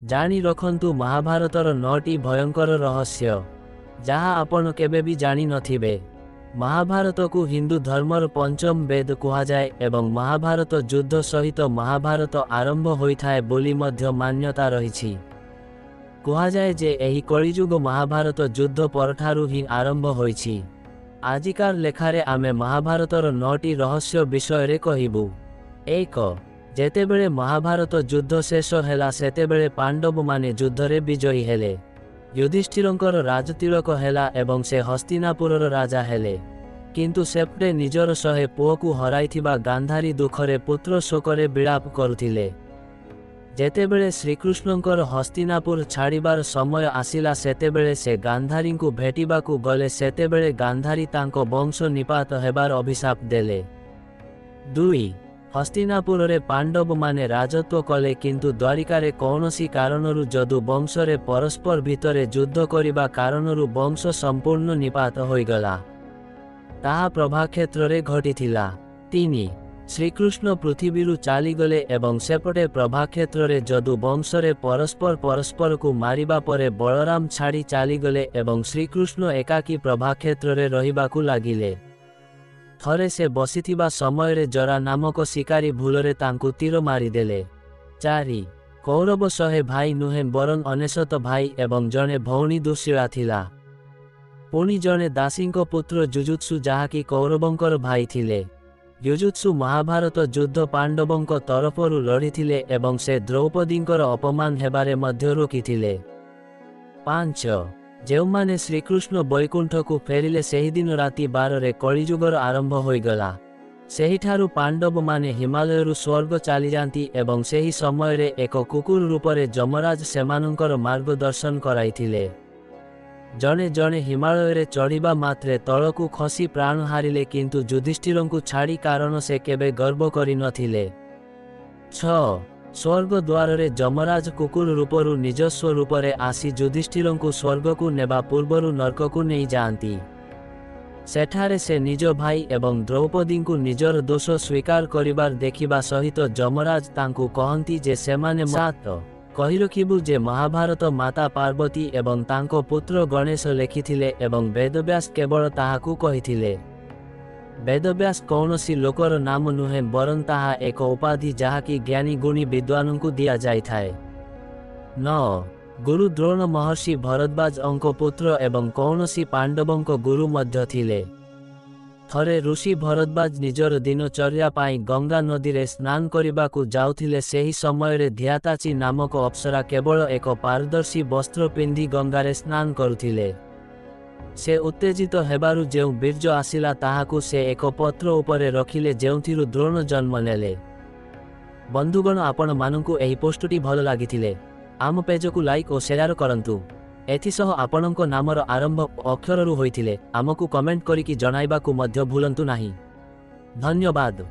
जानी रखंतु महाभारतर 9टी भयंकर रहस्य जहाँ आपण केबे भी जानी नथिबे। महाभारत को हिंदू धर्मर पंचम वेद कुहाजाए एवं महाभारत युद्ध सहित महाभारत आरंभ होइथाए बोली मध्य मान्यता रहिछि। कुहाजाए जे एही कलिजुग महाभारत युद्ध परठारु ही आरंभ होइछि। आजिकार लेखारे आमे महाभारतर 9टी रहस्य विषय कहिबु। 1 जेतेबेले महाभारत युद्ध शेष हेला सेतेबेले पांडव माने युद्धरे विजयी हेले। युधिष्ठिरंकर राजतिलक हेला एवं से हस्तिनापुरर राजा हेले। किंतु सेपटे निजर 100 पुओकु हराइथिबा गांधारी दुखरे पुत्र शोकरे विलाप करुथिले। जेतेबेले श्रीकृष्णंकर हस्तिनापुर छाड़िबार समय आसिला सेतेबेले से गांधारींकु भेटिबाकु गले सेतेबेले गांधारी तांको वंश निपात हेबार अभिशाप देले। 2 हस्तिनापुर पांडव माने राजत्व कले किंतु द्वारिकारे कौनसी कारणरु जदु वंशरे परस्पर भितरे युद्ध करिबा कारणरु वंश संपूर्ण निपात होइगला। ताहा प्रभाक्षेत्ररे घटिथिला। 3 श्रीकृष्ण पृथ्वीरु चालीगले एवं सेपटे प्रभाक्षेत्ररे जदु वंशरे परस्पर को मारिबा परे बलराम छाड़ी चालीगले एवं श्रीकृष्ण एकाकी प्रभाक्षेत्ररे रहिबाकु लागिले। थरे से बसिथिबा समयरे जरा नामक शिकारी भूलरे तांकु तीर मारिदेले। 4 कौरव 100 भाई नुहे बरं 99 भाई एवं जने भौणी दुश्शीला थिला। पुणी जने दासींको पुत्र जुजुत्सु जहाँकि कौरवंकर भाई थिले। युजुत्सु महाभारत युद्ध पांडवंक तरफरु लड़िथिले एवं से द्रौपदींकर अपमान हेबारे मध्य रोकिथिले। 5 जेउमाने श्रीकृष्ण बैकुंठ को फेरिले सेही दिन राति 12 रे कलिजुगर आरंभ होइगला। सेहिठारु पांडव माने हिमालयरु स्वर्ग चली जाती एवं सेही समय रे एक कुकुर रूपरे जमराज सेमानंकर मार्गदर्शन कराइथिले। जने जने हिमालय रे चढ़िबा मात्रे तळकु खसी प्राण हारिले किंतु युधिष्ठिरंकु छाड़ी कारण से केबे गर्व करि नथिले। 6 स्वर्ग द्वार रे जमराज कुकुर रूपरु निजस्व रूपरे आसी युधिष्ठिरंकु स्वर्गकु नेबा पूर्वरु नरककु नहीं जाती। सेठारे से निज भाई एवं द्रौपदींकु निजर दोष स्वीकार करिबार देखिबा सहित जमराज तांकु कहंती जे सेमाने 7 कहि रखिबु जे महाभारत माता पार्वती एवं तांको पुत्र गणेश लेखिथिले एवं वेदव्यास केवल ताहाकु कहिथिले। वेदव्यास कौनसी लोकर नाम नुहे बरं ताहा एक उपाधि जहाँकि ज्ञानी गुणी विद्वानंकु दिया जाइथाए। 9 गुरु द्रोण महर्षि भरद्वाज अंको पुत्र एवं कौनसी पांडवंक गुरु मध्य थिले। थरे ऋषि भरद्वाज निजर दिनचर्या पाई गंगा नदी रे स्नान करिबाकु जाउथिले। सेही समय रे ध्याताची नामक अप्सरा केवल एक पारदर्शी वस्त्र पिंधि गंगारे स्नान करुथिले। से उत्तेजित हेबारु जेउ बीर्ज आसिला ताहाकु से एक पत्र उपरे रखिले जेउथिरु द्रोण जन्म नेले। बंधुगण आपण मानंकु एही पोस्टटी भल लागिथिले आम पेजकु लाइक और शेयर करंतु। एथिसह आपणंको नामर आरंभ अक्षररु होइथिले आमकु कमेंट करिकि जणाइबाकु मध्य भूलंतु नाही। धन्यवाद।